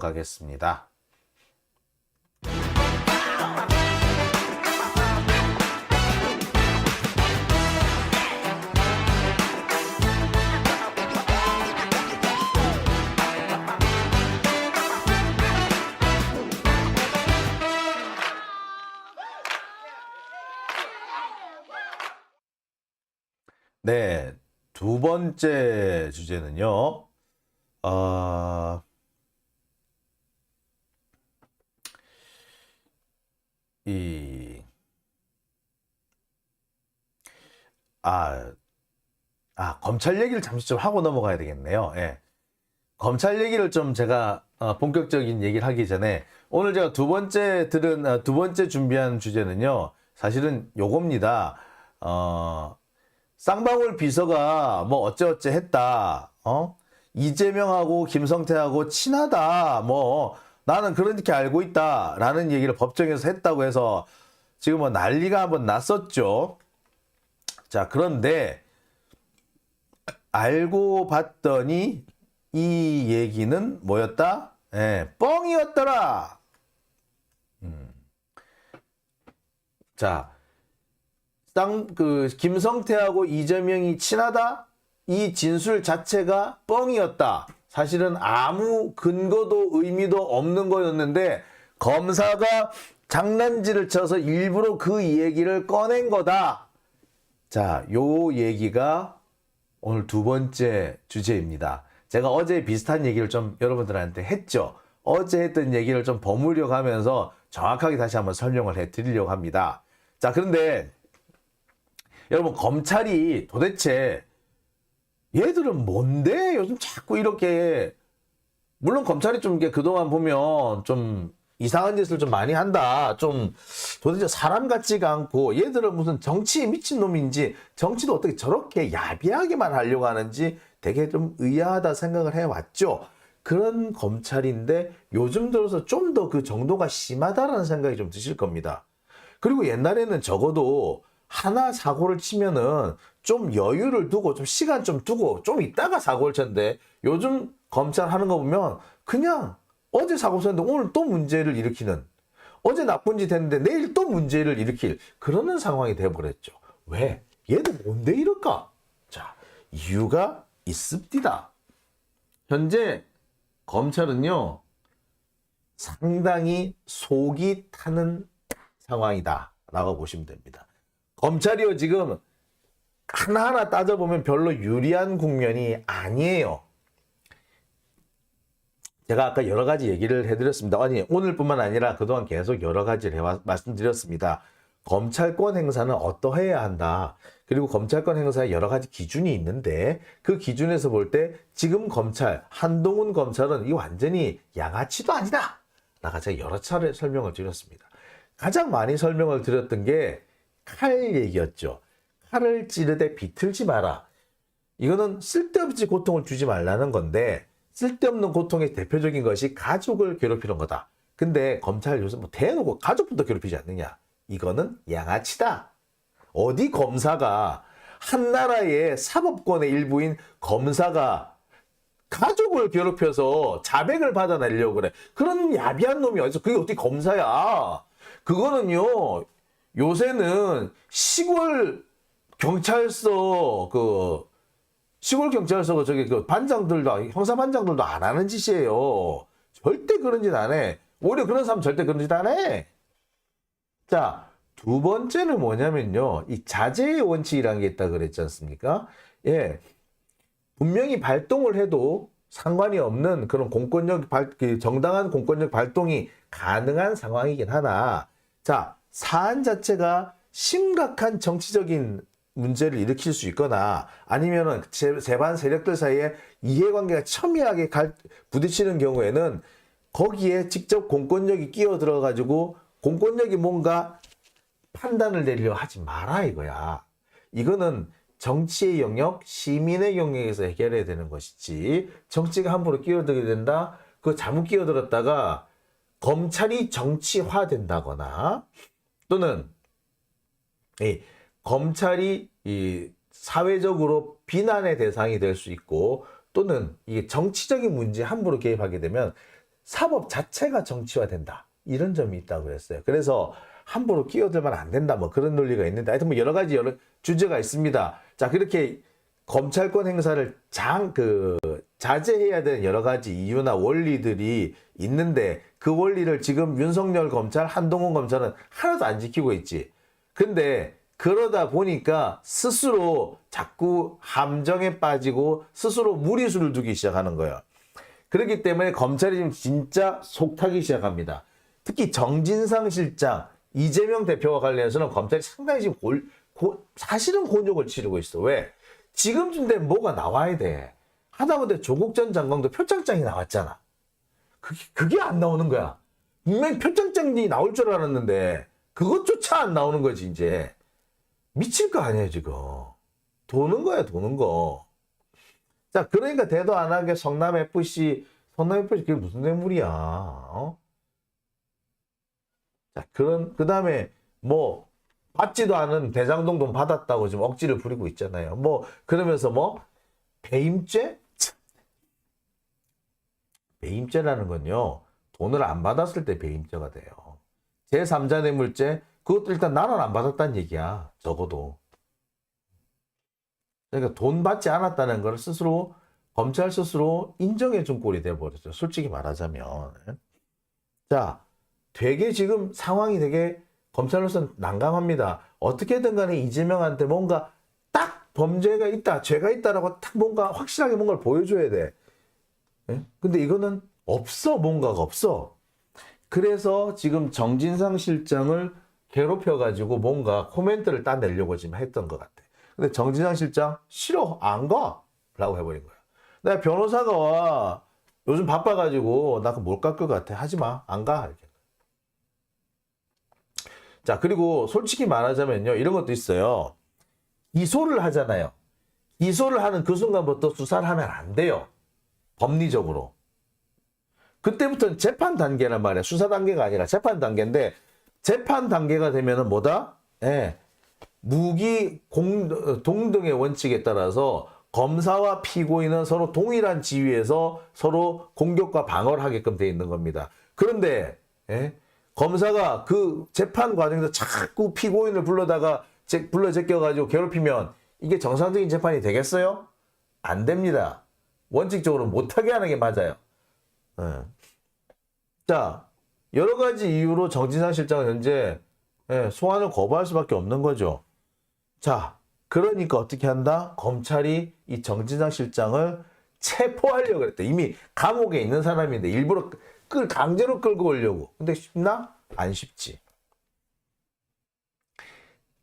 가겠습니다. 네, 두 번째 주제는요. 어, 이, 검찰 얘기를 잠시 좀 하고 넘어가야 되겠네요. 예. 검찰 얘기를 좀 제가 본격적인 얘기를 하기 전에 오늘 제가 두 번째 준비한 주제는요. 사실은 요겁니다. 쌍방울 비서가 뭐 어째어째 했다. 이재명하고 김성태하고 친하다. 뭐 나는 그렇게 알고 있다. 라는 얘기를 법정에서 했다고 해서 지금 뭐 난리가 한번 났었죠. 자, 그런데 알고 봤더니 이 얘기는 뭐였다? 뻥이었더라. 자, 김성태하고 이재명이 친하다? 이 진술 자체가 뻥이었다. 사실은 아무 근거도 의미도 없는 거였는데 검사가 장난질을 쳐서 일부러 그 얘기를 꺼낸 거다. 자, 요 얘기가 오늘 두 번째 주제입니다. 제가 어제 비슷한 얘기를 좀 여러분들한테 했죠. 어제 했던 얘기를 좀 버무려 가면서 정확하게 다시 한번 설명을 해 드리려고 합니다. 자, 그런데 여러분, 검찰이 도대체 얘들은 뭔데 요즘 자꾸 이렇게, 물론 검찰이 좀 그동안 보면 좀 이상한 짓을 좀 많이 한다. 좀 도대체 사람 같지가 않고 얘들은 무슨 정치에 미친 놈인지 정치도 어떻게 저렇게 야비하게만 하려고 하는지 되게 좀 의아하다 생각을 해왔죠. 그런 검찰인데 요즘 들어서 좀 더 그 정도가 심하다라는 생각이 좀 드실 겁니다. 그리고 옛날에는 적어도 하나 사고를 치면은 좀 여유를 두고 좀 시간 좀 두고 좀 있다가 사고를 쳤는데 요즘 검찰 하는 거 보면 그냥 어제 사고 쳤는데 오늘 또 문제를 일으키는, 어제 나쁜 짓 했는데 내일 또 문제를 일으킬 그러는 상황이 돼버렸죠. 왜? 얘도 뭔데 이럴까? 자, 이유가 있습니다. 현재 검찰은요 상당히 속이 타는 상황이다 라고 보시면 됩니다. 검찰이요 지금 하나하나 따져보면 별로 유리한 국면이 아니에요. 제가 아까 여러 가지 얘기를 해드렸습니다. 아니, 오늘뿐만 아니라 그동안 계속 여러 가지를 말씀드렸습니다. 검찰권 행사는 어떠해야 한다. 그리고 검찰권 행사에 여러 가지 기준이 있는데 그 기준에서 볼 때 지금 검찰, 한동훈 검찰은 이 완전히 양아치도 아니다. 나가 제가 여러 차례 설명을 드렸습니다. 가장 많이 설명을 드렸던 게 칼 얘기였죠. 칼을 찌르되 비틀지 마라. 이거는 쓸데없이 고통을 주지 말라는 건데 쓸데없는 고통의 대표적인 것이 가족을 괴롭히는 거다. 근데 검찰 요즘 뭐 대놓고 가족부터 괴롭히지 않느냐. 이거는 양아치다. 어디 검사가, 한 나라의 사법권의 일부인 검사가 가족을 괴롭혀서 자백을 받아내려고 그래. 그런 야비한 놈이 어디서, 그게 어떻게 검사야. 그거는요 요새는 시골 경찰서 저기 반장들도, 형사 반장들도 안 하는 짓이에요. 절대 그런 짓 안 해. 오히려 그런 사람 절대 그런 짓 안 해. 자, 두 번째는 뭐냐면요. 이 자제의 원칙이라는 게 있다 그랬지 않습니까? 예. 분명히 발동을 해도 상관이 없는 그런 정당한 공권력 발동이 가능한 상황이긴 하나, 자, 사안 자체가 심각한 정치적인 문제를 일으킬 수 있거나 아니면은 재반 세력들 사이에 이해관계가 첨예하게 부딪히는 경우에는 거기에 직접 공권력이 끼어들어 가지고 공권력이 뭔가 판단을 내리려 하지 마라 이거야. 이거는 정치의 영역, 시민의 영역에서 해결해야 되는 것이지 정치가 함부로 끼어들게 된다? 그거 잘못 끼어들었다가 검찰이 정치화된다거나 또는 검찰이 사회적으로 비난의 대상이 될 수 있고 또는 이게 정치적인 문제에 함부로 개입하게 되면 사법 자체가 정치화된다. 이런 점이 있다고 그랬어요. 그래서 함부로 끼어들면 안 된다. 뭐 그런 논리가 있는데 하여튼 뭐 여러 가지 주제가 있습니다. 자, 그렇게 검찰권 행사를 자제해야 되는 여러 가지 이유나 원리들이 있는데 그 원리를 지금 윤석열 검찰, 한동훈 검찰은 하나도 안 지키고 있지. 근데 그러다 보니까 스스로 자꾸 함정에 빠지고 스스로 무리수를 두기 시작하는 거예요. 그렇기 때문에 검찰이 지금 진짜 속타기 시작합니다. 특히 정진상 실장, 이재명 대표와 관련해서는 검찰이 상당히 지금 사실은 곤욕을 치르고 있어. 왜? 지금쯤 되면 뭐가 나와야 돼. 하다못해 조국 전 장관도 표창장이 나왔잖아. 그게 안 나오는 거야. 분명히 표창장이 나올 줄 알았는데 그것조차 안 나오는 거지 이제. 미칠 거 아니에요 지금. 도는 거야 도는 거. 자, 그러니까 대도 안 하게 성남FC 그게 무슨 뇌물이야. 어? 자, 그 다음에 뭐 받지도 않은 대장동 돈 받았다고 지금 억지를 부리고 있잖아요. 뭐 그러면서 뭐 배임죄? 배임죄라는 건요, 돈을 안 받았을 때 배임죄가 돼요. 제3자 뇌물죄, 그것도 일단 나는 안 받았다는 얘기야. 적어도. 그러니까 돈 받지 않았다는 걸 스스로, 검찰 스스로 인정해 준 꼴이 돼버렸죠. 솔직히 말하자면. 자, 되게 지금 상황이 되게 검찰로서는 난감합니다. 어떻게든 간에 이재명한테 뭔가 딱 범죄가 있다, 죄가 있다라고 딱 뭔가 확실하게 뭔가를 보여줘야 돼. 예? 근데 이거는 없어. 뭔가가 없어. 그래서 지금 정진상 실장을 괴롭혀가지고 뭔가 코멘트를 따내려고 지금 했던 것 같아. 근데 정진상 실장 싫어. 안 가. 라고 해버린 거야. 내가 변호사가 와. 요즘 바빠가지고 나 그거 못 갈 것 같아. 하지 마. 안 가. 이렇게. 자, 그리고 솔직히 말하자면요. 이런 것도 있어요. 기소를 하잖아요. 기소를 하는 그 순간부터 수사를 하면 안 돼요. 법리적으로. 그때부터는 재판 단계란 말이야. 수사 단계가 아니라 재판 단계인데, 재판 단계가 되면은 뭐다? 예. 무기 동등의 원칙에 따라서 검사와 피고인은 서로 동일한 지위에서 서로 공격과 방어를 하게끔 돼 있는 겁니다. 그런데 예? 검사가 그 재판 과정에서 자꾸 피고인을 불러 제껴가지고 괴롭히면 이게 정상적인 재판이 되겠어요? 안 됩니다. 원칙적으로 못하게 하는 게 맞아요. 예. 자, 여러 가지 이유로 정진상 실장은 현재 소환을 거부할 수밖에 없는 거죠. 자, 그러니까 어떻게 한다? 검찰이 이 정진상 실장을 체포하려고 그랬대. 이미 감옥에 있는 사람인데 일부러 강제로 끌고 오려고. 근데 쉽나? 안 쉽지.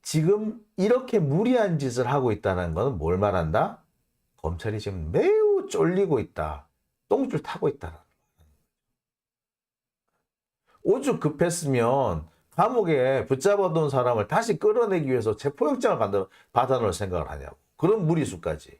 지금 이렇게 무리한 짓을 하고 있다는 것은 뭘 말한다? 검찰이 지금 매우 쫄리고 있다. 똥줄 타고 있다. 오죽 급했으면 감옥에 붙잡아둔 사람을 다시 끌어내기 위해서 체포영장을 받아놓을 생각을 하냐고. 그런 무리수까지.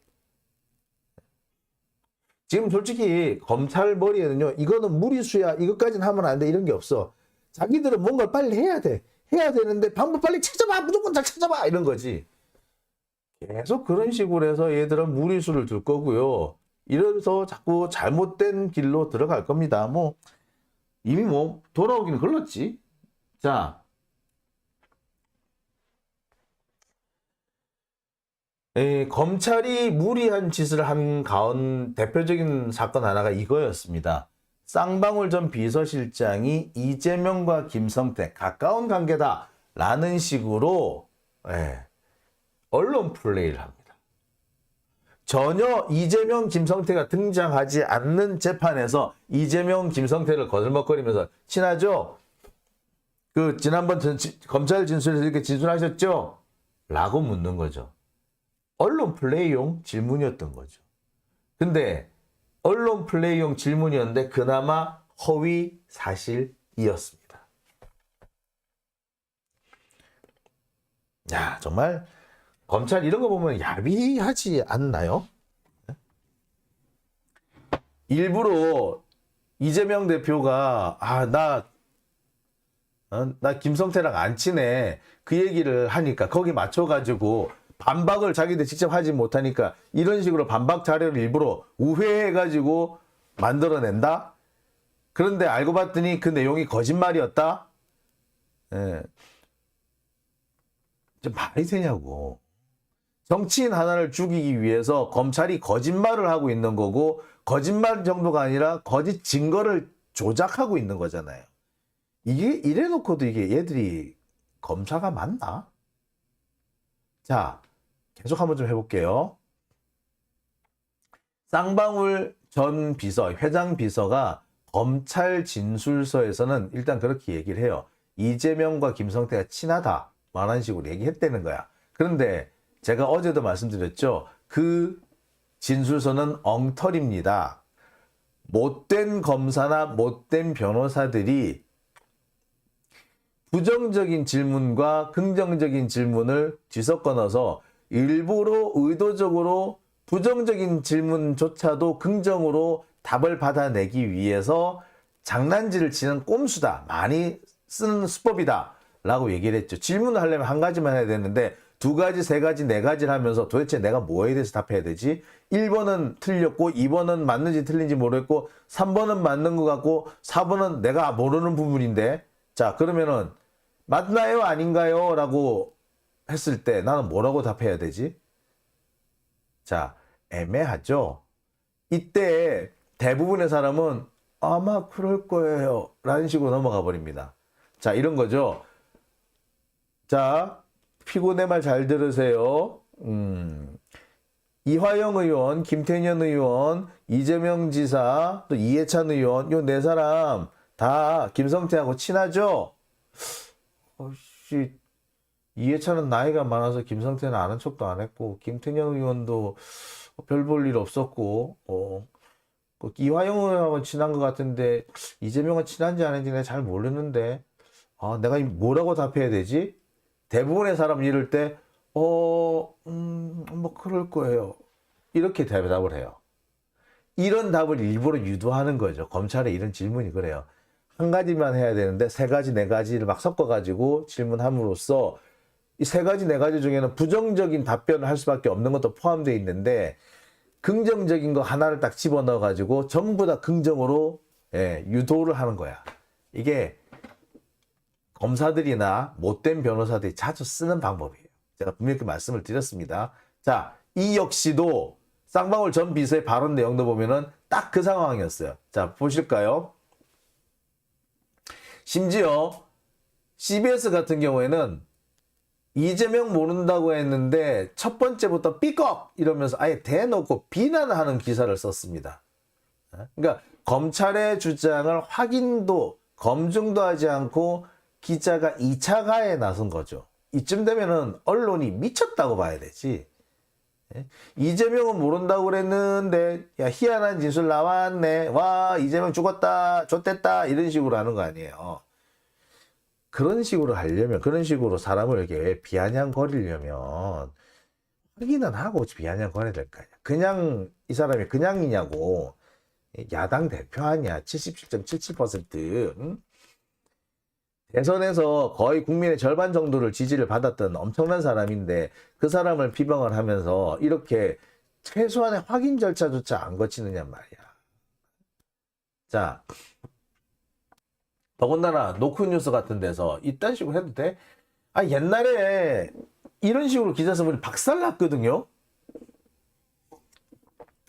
지금 솔직히 검찰 머리에는요, 이거는 무리수야, 이것까지는 하면 안 돼, 이런 게 없어. 자기들은 뭔가를 빨리 해야 돼. 해야 되는데 방법 빨리 찾아봐, 무조건 잘 찾아봐, 이런 거지. 계속 그런 식으로 해서 얘들은 무리수를 둘 거고요. 이러면서 자꾸 잘못된 길로 들어갈 겁니다. 뭐 이미 뭐 돌아오기는 걸렀지. 자, 검찰이 무리한 짓을 한 대표적인 사건 하나가 이거였습니다. 쌍방울 전 비서실장이 이재명과 김성태 가까운 관계다라는 식으로 언론 플레이를 합니다. 전혀 이재명, 김성태가 등장하지 않는 재판에서 이재명, 김성태를 거들먹거리면서 친하죠? 그 지난번 검찰 진술에서 이렇게 진술하셨죠? 라고 묻는 거죠. 언론 플레이용 질문이었던 거죠. 근데 언론 플레이용 질문이었는데 그나마 허위 사실이었습니다. 야, 정말 검찰 이런 거 보면 야비하지 않나요? 일부러 이재명 대표가 나 김성태랑 안 친해. 그 얘기를 하니까 거기 맞춰가지고 반박을 자기들 직접 하지 못하니까 이런 식으로 반박 자료를 일부러 우회해가지고 만들어낸다? 그런데 알고 봤더니 그 내용이 거짓말이었다? 예. 말이 되냐고. 정치인 하나를 죽이기 위해서 검찰이 거짓말을 하고 있는 거고, 거짓말 정도가 아니라 거짓 증거를 조작하고 있는 거잖아요. 이게 이래 놓고도 이게 얘들이 검사가 맞나? 자, 계속 한번 좀 해볼게요. 쌍방울 전 비서, 회장 비서가 검찰 진술서에서는 일단 그렇게 얘기를 해요. 이재명과 김성태가 친하다. 말한 식으로 얘기했다는 거야. 그런데 제가 어제도 말씀드렸죠. 그 진술서는 엉터리입니다. 못된 검사나 못된 변호사들이 부정적인 질문과 긍정적인 질문을 뒤섞어 넣어서 일부러 의도적으로 부정적인 질문조차도 긍정으로 답을 받아내기 위해서 장난질을 치는 꼼수다. 많이 쓰는 수법이다. 라고 얘기를 했죠. 질문을 하려면 한 가지만 해야 되는데 두 가지, 세 가지, 네 가지를 하면서 도대체 내가 뭐에 대해서 답해야 되지? 1번은 틀렸고 2번은 맞는지 틀린지 모르겠고 3번은 맞는 것 같고 4번은 내가 모르는 부분인데 자 그러면은 맞나요? 아닌가요? 라고 했을 때 나는 뭐라고 답해야 되지? 자, 애매하죠? 이때 대부분의 사람은 아마 그럴 거예요. 라는 식으로 넘어가 버립니다. 자, 이런 거죠. 자, 피고 내 말 잘 들으세요. 이화영 의원, 김태년 의원, 이재명 지사, 또 이해찬 의원, 요 네 사람 다 김성태하고 친하죠? 이해찬은 나이가 많아서 김성태는 아는 척도 안 했고, 김태년 의원도 별 볼 일 없었고, 이화영 의원하고 친한 것 같은데, 이재명은 친한지 아닌지 내가 잘 모르는데, 내가 뭐라고 답해야 되지? 대부분의 사람이 이럴 때, 뭐 그럴 거예요. 이렇게 대답을 해요. 이런 답을 일부러 유도하는 거죠. 검찰의 이런 질문이 그래요. 한 가지만 해야 되는데 세 가지, 네 가지를 막 섞어가지고 질문함으로써 이 세 가지, 네 가지 중에는 부정적인 답변을 할 수밖에 없는 것도 포함되어 있는데 긍정적인 거 하나를 딱 집어넣어가지고 전부 다 긍정으로 유도를 하는 거야. 이게 검사들이나 못된 변호사들이 자주 쓰는 방법이에요. 제가 분명히 말씀을 드렸습니다. 자, 이 역시도 쌍방울 전 비서의 발언 내용도 보면은 딱 그 상황이었어요. 자, 보실까요? 심지어 CBS 같은 경우에는 이재명 모른다고 했는데 첫 번째부터 삐걱 이러면서 아예 대놓고 비난하는 기사를 썼습니다. 그러니까 검찰의 주장을 확인도 검증도 하지 않고 기자가 2차 가해에 나선 거죠. 이쯤 되면은 언론이 미쳤다고 봐야 되지. 이재명은 모른다고 그랬는데 야 희한한 진술 나왔네. 와 이재명 죽었다. 좆됐다. 이런 식으로 하는 거 아니에요. 그런 식으로 하려면 그런 식으로 사람을 이렇게 비아냥거리려면 확인은 하고 비아냥거려야 될 거 아니야. 그냥 이 사람이 그냥이냐고. 야당 대표 아니야. 77.77%. 응? 대선에서 거의 국민의 절반 정도를 지지를 받았던 엄청난 사람인데 그 사람을 비방을 하면서 이렇게 최소한의 확인 절차조차 안 거치느냐 말이야. 자, 더군다나 노크뉴스 같은 데서 이딴 식으로 해도 돼? 옛날에 이런 식으로 기사 쓰면 박살났거든요.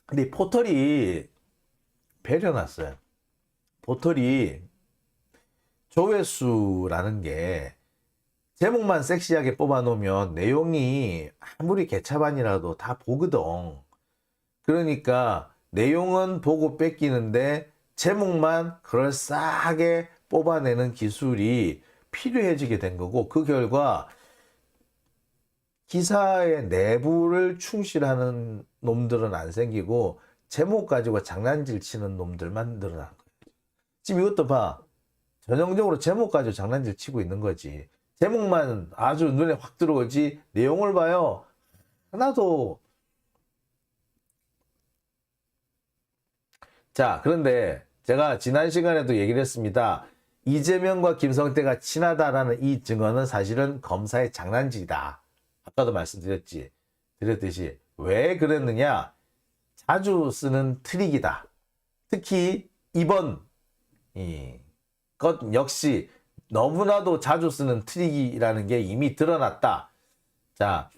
근데 포털이 배려놨어요. 포털이 조회수라는 게 제목만 섹시하게 뽑아놓으면 내용이 아무리 개차반이라도 다 보거든. 그러니까 내용은 보고 뺏기는데 제목만 그럴싸하게 뽑아내는 기술이 필요해지게 된 거고 그 결과 기사의 내부를 충실하는 놈들은 안 생기고 제목 가지고 장난질 치는 놈들만 늘어난 거예요. 지금 이것도 봐. 전형적으로 제목 가지고 장난질 치고 있는 거지. 제목만 아주 눈에 확 들어오지 내용을 봐요. 하나도. 자, 그런데 제가 지난 시간에도 얘기를 했습니다. 이재명과 김성태가 친하다라는 이 증언은 사실은 검사의 장난질이다. 아까도 드렸듯이 왜 그랬느냐? 자주 쓰는 트릭이다. 특히 이번 것 역시 너무나도 자주 쓰는 트릭이라는 게 이미 드러났다. 자,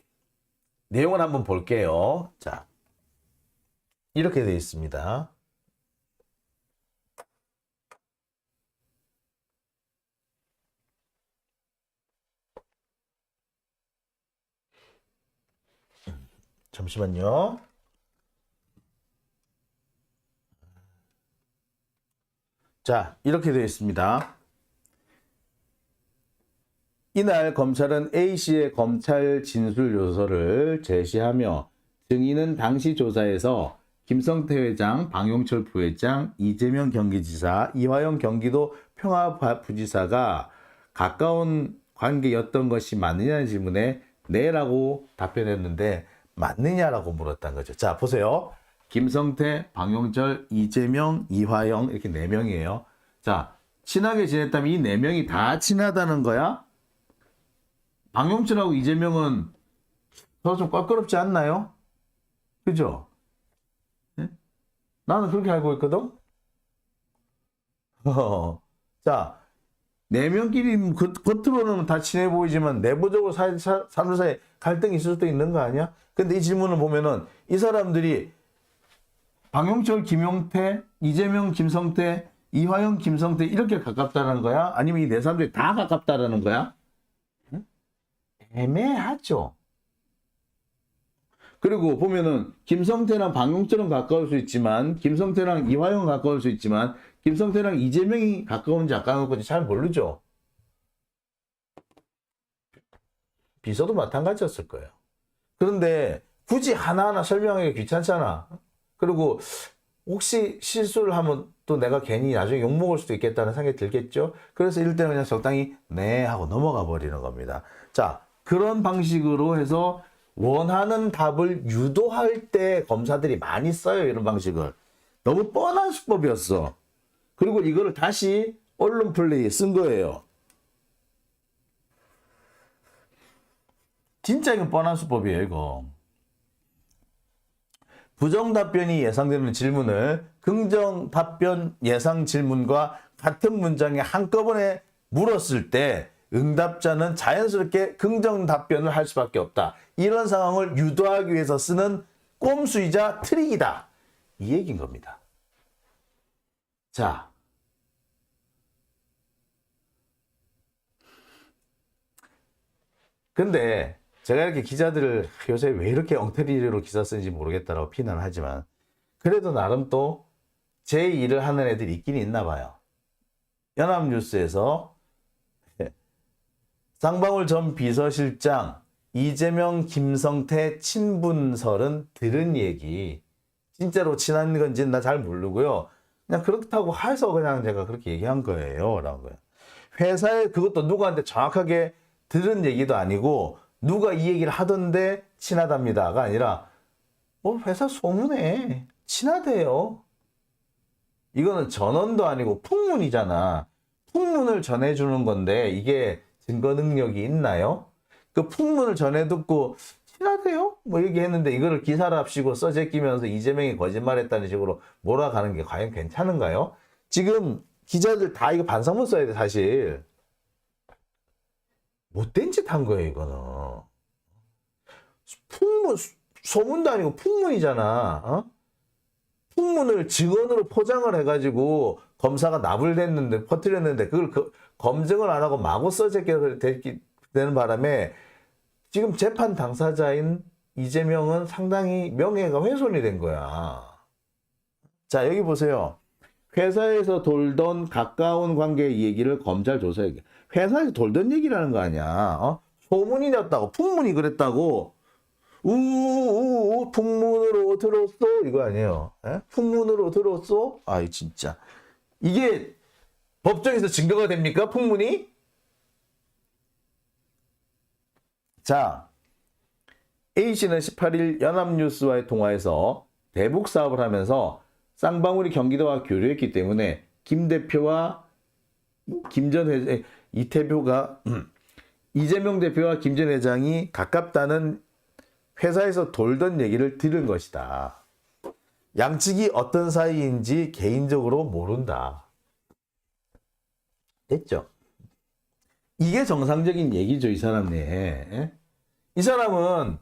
내용을 한번 볼게요. 자, 이렇게 되어 있습니다. 잠시만요. 자, 이렇게 되어 있습니다. 이날 검찰은 A씨의 검찰 진술 요소를 제시하며 증인은 당시 조사에서 김성태 회장, 방용철 부회장, 이재명 경기지사, 이화영 경기도 평화부지사가 가까운 관계였던 것이 맞느냐는 질문에 네라고 답변했는데 맞느냐라고 물었다는 거죠. 자, 보세요. 김성태, 방용철, 이재명, 이화영 이렇게 4명이에요. 자, 친하게 지냈다면 이 4명이 다 친하다는 거야? 방용철하고 이재명은 서로 좀 껄끄럽지 않나요? 그죠? 네? 나는 그렇게 알고 있거든? 자, 4명끼리 겉으로는 다 친해 보이지만 내부적으로 사람 사이에 갈등이 있을 수도 있는 거 아니야? 근데 이 질문을 보면은 이 사람들이 방용철, 김용태, 이재명, 김성태, 이화영, 김성태 이렇게 가깝다는 거야? 아니면 이 4사람들이 다 가깝다라는 거야? 애매하죠. 그리고 보면은 김성태랑 방용철은 가까울 수 있지만 김성태랑 이화영은 가까울 수 있지만 김성태랑 이재명이 가까운지 안 가까운지 잘 모르죠. 비서도 마찬가지였을 거예요. 그런데 굳이 하나하나 설명하기 귀찮잖아. 그리고 혹시 실수를 하면 또 내가 괜히 나중에 욕먹을 수도 있겠다는 생각이 들겠죠. 그래서 이럴 때는 그냥 적당히 네 하고 넘어가 버리는 겁니다. 자, 그런 방식으로 해서 원하는 답을 유도할 때 검사들이 많이 써요. 이런 방식을. 너무 뻔한 수법이었어. 그리고 이거를 다시 언론 플레이에 쓴 거예요. 진짜 이건 뻔한 수법이에요, 이거. 부정 답변이 예상되는 질문을 긍정 답변 예상 질문과 같은 문장에 한꺼번에 물었을 때 응답자는 자연스럽게 긍정 답변을 할 수밖에 없다. 이런 상황을 유도하기 위해서 쓰는 꼼수이자 트릭이다. 이 얘기인 겁니다. 자, 근데 제가 이렇게 기자들을 요새 왜 이렇게 엉터리로 기사 쓰는지 모르겠다라고 비난을 하지만 그래도 나름 또 제 일을 하는 애들이 있긴 있나 봐요. 연합뉴스에서 쌍방울 전 비서실장 이재명 김성태 친분설은 들은 얘기. 진짜로 친한 건지는 나 잘 모르고요. 그냥 그렇다고 해서 그냥 제가 그렇게 얘기한 거예요. 라는 거예요. 회사에 그것도 누구한테 정확하게 들은 얘기도 아니고 누가 이 얘기를 하던데 친하답니다가 아니라 회사 소문에 친하대요. 이거는 전언도 아니고 풍문이잖아. 풍문을 전해주는 건데 이게 증거 능력이 있나요? 그 풍문을 전해 듣고 친하대요? 뭐 얘기했는데 이거를 기사랍시고 써제끼면서 이재명이 거짓말했다는 식으로 몰아가는 게 과연 괜찮은가요? 지금 기자들 다 이거 반성문 써야 돼 사실. 못된 짓 한 거예요 이거는. 풍문 소문도 아니고 풍문이잖아. 어? 풍문을 증언으로 포장을 해가지고 검사가 납을 냈는데 퍼뜨렸는데 그걸 검증을 안 하고 마구 써제끼게 되는 바람에 지금 재판 당사자인 이재명은 상당히 명예가 훼손이 된 거야. 자, 여기 보세요. 회사에서 돌던 가까운 관계의 얘기를 검찰 조사에 회사에서 돌던 얘기라는 거 아니야. 소문이 났다고 풍문이 그랬다고 우우우 풍문으로 들었어 이거 아니에요. 에? 풍문으로 들었어? 아이 진짜 이게 법정에서 증거가 됩니까? 풍문이? 자, A씨는 18일 연합뉴스와의 통화에서 대북 사업을 하면서 쌍방울이 경기도와 교류했기 때문에 김 대표와 이재명 대표와 김 전 회장이 가깝다는 회사에서 돌던 얘기를 들은 것이다. 양측이 어떤 사이인지 개인적으로 모른다. 됐죠? 이게 정상적인 얘기죠, 이 사람 내에. 예? 이 사람은,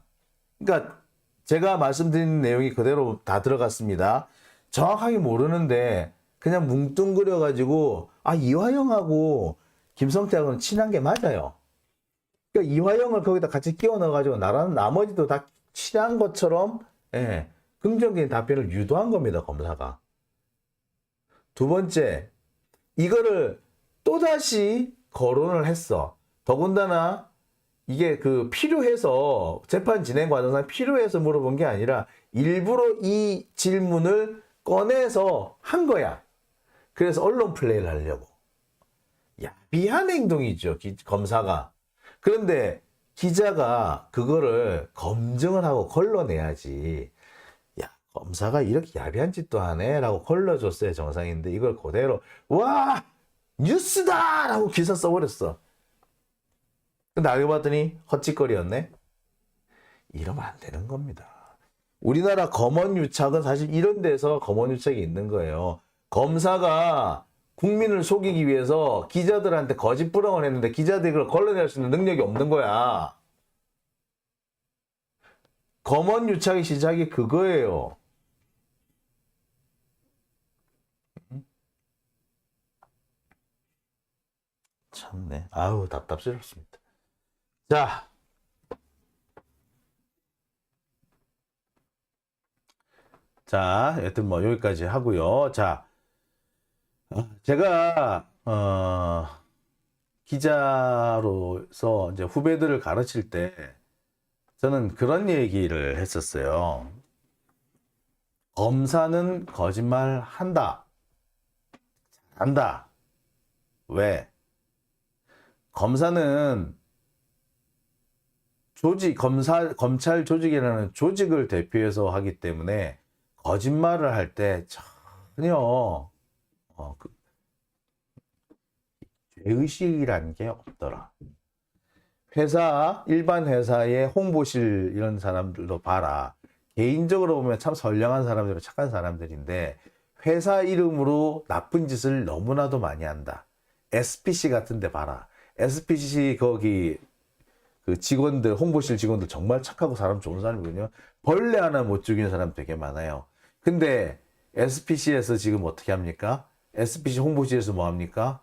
그러니까 제가 말씀드린 내용이 그대로 다 들어갔습니다. 정확하게 모르는데 그냥 뭉뚱그려가지고 이화영하고 김성태하고는 친한 게 맞아요. 그러니까 이화영을 거기다 같이 끼워 넣어가지고 나머지도 다 친한 것처럼 긍정적인 답변을 유도한 겁니다, 검사가. 두 번째, 이거를 또다시 거론을 했어. 더군다나 이게 필요해서 재판 진행 과정상 필요해서 물어본 게 아니라 일부러 이 질문을 꺼내서 한 거야. 그래서 언론 플레이를 하려고. 야비한 행동이죠, 검사가. 그런데 기자가 그거를 검증을 하고 걸러내야지. 검사가 이렇게 야비한 짓도 하네 라고 걸러줬어야 정상인데 이걸 그대로 와 뉴스다 라고 기사 써버렸어. 근데 알고 봤더니 헛짓거리였네. 이러면 안 되는 겁니다. 우리나라 검언유착은 사실 이런 데서 검언유착이 있는 거예요. 검사가 국민을 속이기 위해서 기자들한테 거짓부렁을 했는데 기자들이 그걸 걸러낼 수 있는 능력이 없는 거야. 검언유착의 시작이 그거예요. 참네. 아우 답답스럽습니다. 자, 여튼 뭐 여기까지 하고요. 자, 제가 기자로서 이제 후배들을 가르칠 때 저는 그런 얘기를 했었어요. 검사는 거짓말 한다. 한다. 왜? 검사는 검찰 조직이라는 조직을 대표해서 하기 때문에 거짓말을 할 때 전혀 죄의식이라는 게 없더라. 일반 회사의 홍보실 이런 사람들도 봐라. 개인적으로 보면 참 선량한 사람들은 착한 사람들인데 회사 이름으로 나쁜 짓을 너무나도 많이 한다. SPC 같은 데 봐라. SPC 거기 직원들, 홍보실 직원들 정말 착하고 사람 좋은 사람이거든요. 벌레 하나 못 죽이는 사람 되게 많아요. 근데 SPC에서 지금 어떻게 합니까? SPC 홍보실에서 뭐 합니까?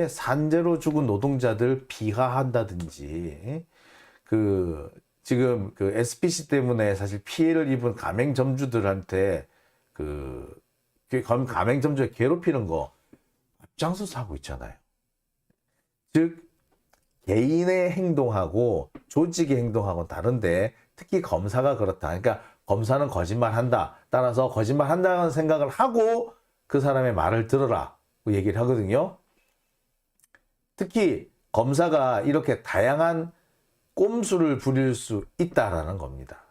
산재로 죽은 노동자들 비하한다든지, 지금 SPC 때문에 사실 피해를 입은 가맹점주들한테 가맹점주를 괴롭히는 거 앞장서서 하고 있잖아요. 즉, 개인의 행동하고 조직의 행동하고는 다른데 특히 검사가 그렇다. 그러니까 검사는 거짓말한다. 따라서 거짓말한다는 생각을 하고 그 사람의 말을 들어라. 그 얘기를 하거든요. 특히 검사가 이렇게 다양한 꼼수를 부릴 수 있다라는 겁니다.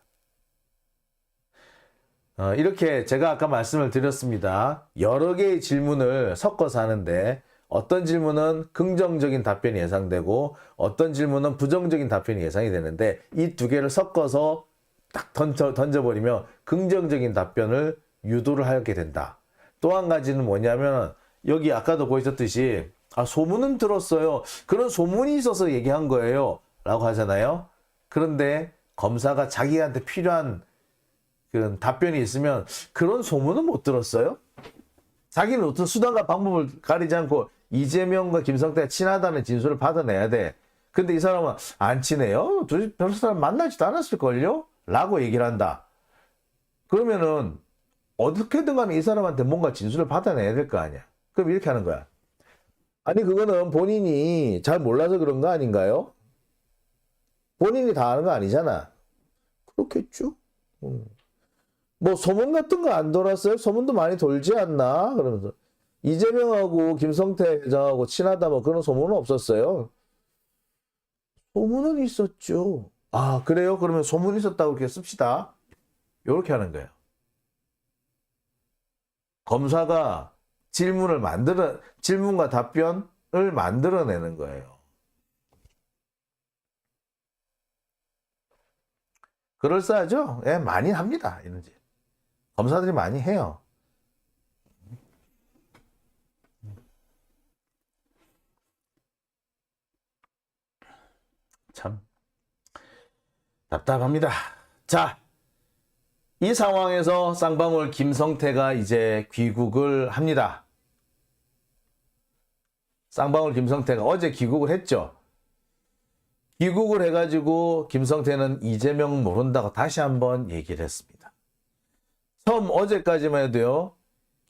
이렇게 제가 아까 말씀을 드렸습니다. 여러 개의 질문을 섞어서 하는데 어떤 질문은 긍정적인 답변이 예상되고 어떤 질문은 부정적인 답변이 예상이 되는데 이 두 개를 섞어서 딱 던져버리면 긍정적인 답변을 유도를 하게 된다. 또 한 가지는 뭐냐면 여기 아까도 보셨듯이 소문은 들었어요. 그런 소문이 있어서 얘기한 거예요. 라고 하잖아요. 그런데 검사가 자기한테 필요한 그런 답변이 있으면 그런 소문은 못 들었어요. 자기는 어떤 수단과 방법을 가리지 않고 이재명과 김성태가 친하다는 진술을 받아내야 돼. 근데 이 사람은 안 친해요. 저 사람 만나지도 않았을걸요? 라고 얘기를 한다. 그러면은 어떻게든 간에 이 사람한테 뭔가 진술을 받아내야 될 거 아니야. 그럼 이렇게 하는 거야. 아니 그거는 본인이 잘 몰라서 그런 거 아닌가요? 본인이 다 아는 거 아니잖아. 그렇겠죠. 뭐 소문 같은 거 안 돌았어요? 소문도 많이 돌지 않나? 그러면서 이재명하고 김성태 회장하고 친하다 뭐 그런 소문은 없었어요. 소문은 있었죠. 그래요? 그러면 소문 있었다고 이렇게 씁시다. 이렇게 하는 거예요. 검사가 질문과 답변을 만들어내는 거예요. 그럴싸하죠? 많이 합니다. 이런지. 검사들이 많이 해요. 참 답답합니다. 자, 이 상황에서 쌍방울 김성태가 이제 귀국을 합니다. 쌍방울 김성태가 어제 귀국을 했죠. 귀국을 해가지고 김성태는 이재명 모른다고 다시 한번 얘기를 했습니다. 처음 어제까지만 해도요.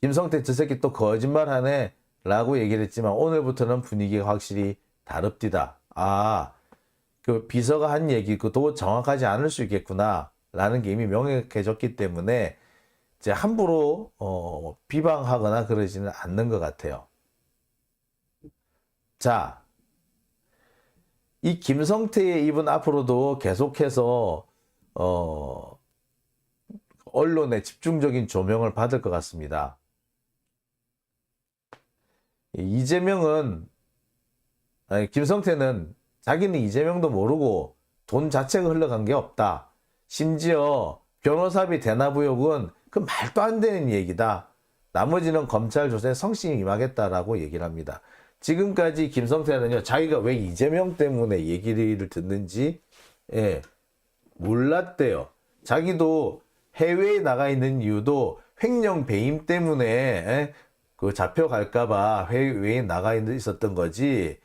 김성태 저 새끼 또 거짓말하네 라고 얘기를 했지만 오늘부터는 분위기가 확실히 다릅디다. 아, 그 비서가 한 얘기도 정확하지 않을 수 있겠구나 라는 게 이미 명확해졌기 때문에 이제 함부로 비방하거나 그러지는 않는 것 같아요. 자, 이 김성태의 입은 앞으로도 계속해서 언론의 집중적인 조명을 받을 것 같습니다. 김성태는 자기는 이재명도 모르고 돈 자체가 흘러간 게 없다. 심지어 변호사비 대납 의혹은 그 말도 안 되는 얘기다. 나머지는 검찰 조사에 성실히 임하겠다라고 얘기를 합니다. 지금까지 김성태는요, 자기가 왜 이재명 때문에 얘기를 듣는지 몰랐대요. 자기도 해외에 나가 있는 이유도 횡령 배임 때문에 그 잡혀갈까봐 해외에 나가 있었던 거지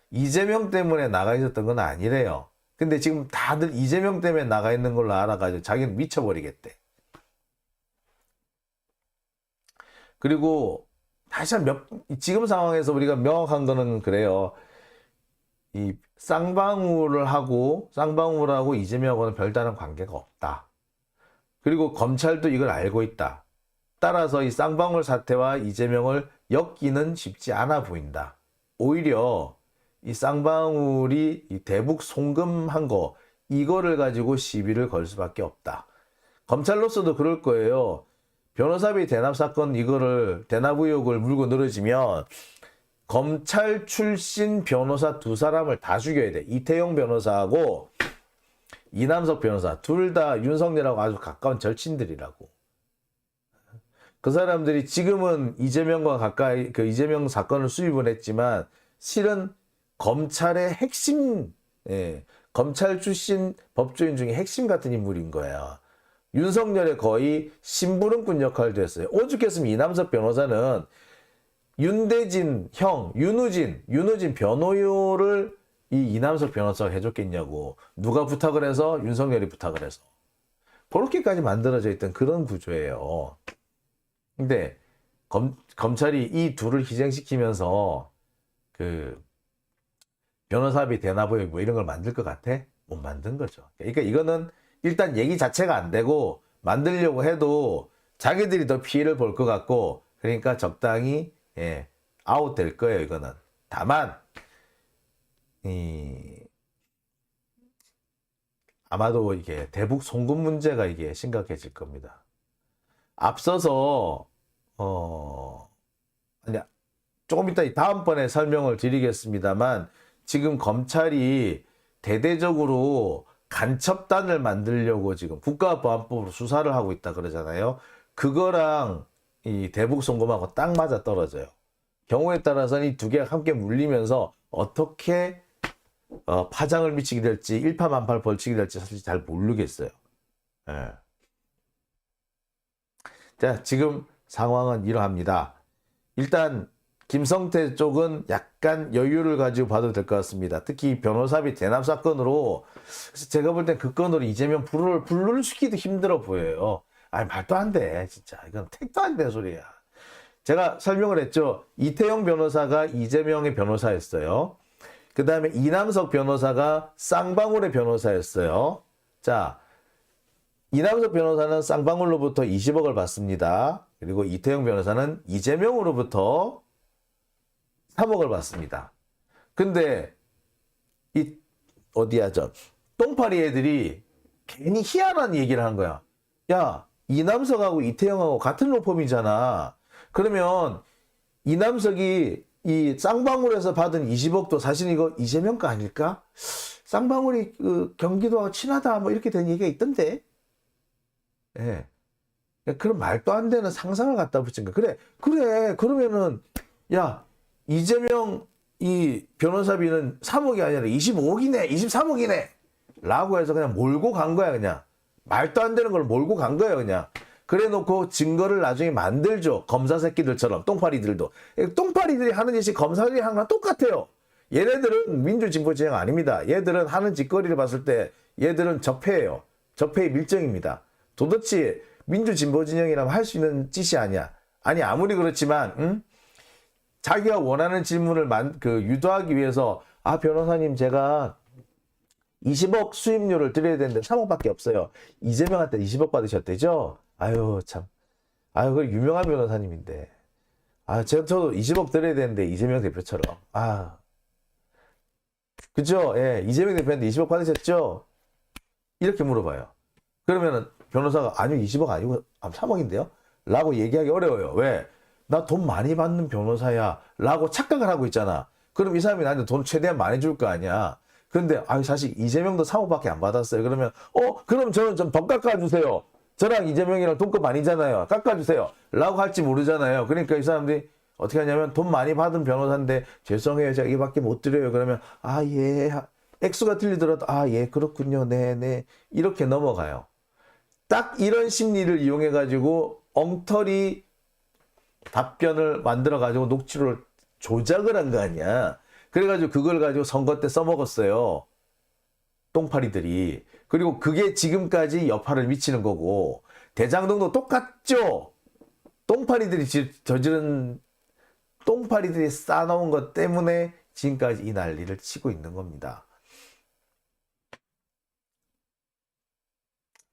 이재명 때문에 나가 있었던 건 아니래요. 근데 지금 다들 이재명 때문에 나가 있는 걸로 알아가지고 자기는 미쳐버리겠대. 그리고 다시 지금 상황에서 우리가 명확한 거는 그래요. 이 쌍방울하고 이재명하고는 별다른 관계가 없다. 그리고 검찰도 이걸 알고 있다. 따라서 이 쌍방울 사태와 이재명을 엮기는 쉽지 않아 보인다. 오히려 이 쌍방울이 이 대북 송금한 거 이거를 가지고 시비를 걸 수밖에 없다. 검찰로서도 그럴 거예요. 변호사비 대납 사건 이거를 대납 의혹을 물고 늘어지면 검찰 출신 변호사 두 사람을 다 죽여야 돼. 이태용 변호사하고 이남석 변호사 둘 다 윤석열하고 아주 가까운 절친들이라고. 그 사람들이 지금은 이재명과 가까이 그 이재명 사건을 수입을 했지만 실은 검찰의 핵심, 검찰 출신 법조인 중에 핵심 같은 인물인 거예요. 윤석열의 거의 심부름꾼 역할도 했어요. 오죽했으면 이남석 변호사는 윤대진 형, 윤우진 변호료를 이 이남석 변호사가 해줬겠냐고. 누가 부탁을 해서? 윤석열이 부탁을 해서. 그렇게까지 만들어져 있던 그런 구조예요. 근데 검찰이 이 둘을 희생시키면서 그 변호사비 대납 의혹 뭐 이런 걸 만들 것 같아? 못 만든 거죠. 그러니까 이거는 일단 얘기 자체가 안 되고 만들려고 해도 자기들이 더 피해를 볼 것 같고 그러니까 적당히 아웃될 거예요. 이거는. 다만 아마도 이게 대북 송금 문제가 이게 심각해질 겁니다. 앞서서 조금 이따 다음번에 설명을 드리겠습니다만 지금 검찰이 대대적으로 간첩단을 만들려고 지금 국가보안법으로 수사를 하고 있다 그러잖아요. 그거랑 이 대북 송금하고 딱 맞아 떨어져요. 경우에 따라서는 이 두 개가 함께 물리면서 어떻게 파장을 미치게 될지 일파만파를 벌치게 될지 사실 잘 모르겠어요. 자, 지금 상황은 이러합니다. 일단 김성태 쪽은 약간 여유를 가지고 봐도 될 것 같습니다. 특히 변호사비 대납 사건으로 제가 볼 땐 그 건으로 이재명 불러시키기도 힘들어 보여요. 아니 말도 안 돼. 진짜 이건 택도 안 되는 소리야. 제가 설명을 했죠. 이태용 변호사가 이재명의 변호사였어요. 그 다음에 이남석 변호사가 쌍방울의 변호사였어요. 자, 이남석 변호사는 쌍방울로부터 20억을 받습니다. 그리고 이태용 변호사는 이재명으로부터 3억을 받습니다. 근데 똥파리 애들이 괜히 희한한 얘기를 하는 거야. 야, 이남석하고 이태용하고 같은 로펌이잖아. 그러면 이남석이 이 쌍방울에서 받은 20억도 사실 이거 이재명 거 아닐까? 쌍방울이 그 경기도하고 친하다 뭐 이렇게 된 얘기가 있던데. 그런 말도 안 되는 상상을 갖다 붙인 거야. 그래. 그러면은 야, 이재명 이 변호사비는 3억이 아니라 25억이네, 23억이네 라고 해서 그냥 몰고 간 거야. 그냥 말도 안 되는 걸 몰고 간 거예요. 그냥 그래 놓고 증거를 나중에 만들죠. 검사 새끼들처럼. 똥파리들도. 똥파리들이 하는 짓이 검사들이 하는 거랑 똑같아요. 얘네들은 민주진보진영 아닙니다. 얘들은 하는 짓거리를 봤을 때 얘들은 적폐예요. 적폐의 밀정입니다. 도대체 민주진보진영이라면 할 수 있는 짓이 아니야. 아니 아무리 그렇지만 자기가 원하는 질문을 유도하기 위해서 변호사님 제가 20억 수임료를 드려야 되는데 3억밖에 없어요. 이재명한테 20억 받으셨대죠? 아유 참. 아유 그 유명한 변호사님인데. 저도 20억 드려야 되는데 이재명 대표처럼. 그죠? 예, 이재명 대표한테 20억 받으셨죠? 이렇게 물어봐요. 그러면은 변호사가 아니요 20억 아니고 3억인데요? 라고 얘기하기 어려워요. 왜? 나 돈 많이 받는 변호사야 라고 착각을 하고 있잖아. 그럼 이 사람이 나한테 돈 최대한 많이 줄 거 아니야. 근데 사실 이재명도 3억밖에 안 받았어요. 그러면 그럼 저는 좀 더 깎아주세요. 저랑 이재명이랑 동급 아니잖아요. 깎아주세요. 라고 할지 모르잖아요. 그러니까 이 사람들이 어떻게 하냐면 돈 많이 받은 변호사인데 죄송해요. 제가 이거밖에 못 드려요. 그러면 예. 액수가 틀리더라도 예 그렇군요. 네네. 이렇게 넘어가요. 딱 이런 심리를 이용해 가지고 엉터리 답변을 만들어 가지고 녹취를 조작을 한 거 아니야. 그래가지고 그걸 가지고 선거 때 써먹었어요. 똥파리들이. 그리고 그게 지금까지 여파를 미치는 거고 대장동도 똑같죠. 똥파리들이 저지른 똥파리들이 쌓아놓은 것 때문에 지금까지 이 난리를 치고 있는 겁니다.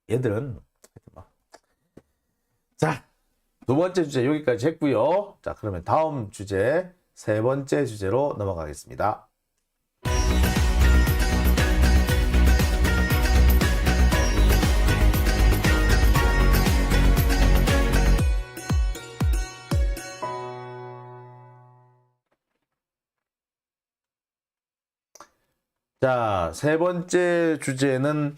얘들은 자, 두 번째 주제 여기까지 했고요. 자, 그러면 다음 주제 세 번째 주제로 넘어가겠습니다. 자, 세 번째 주제는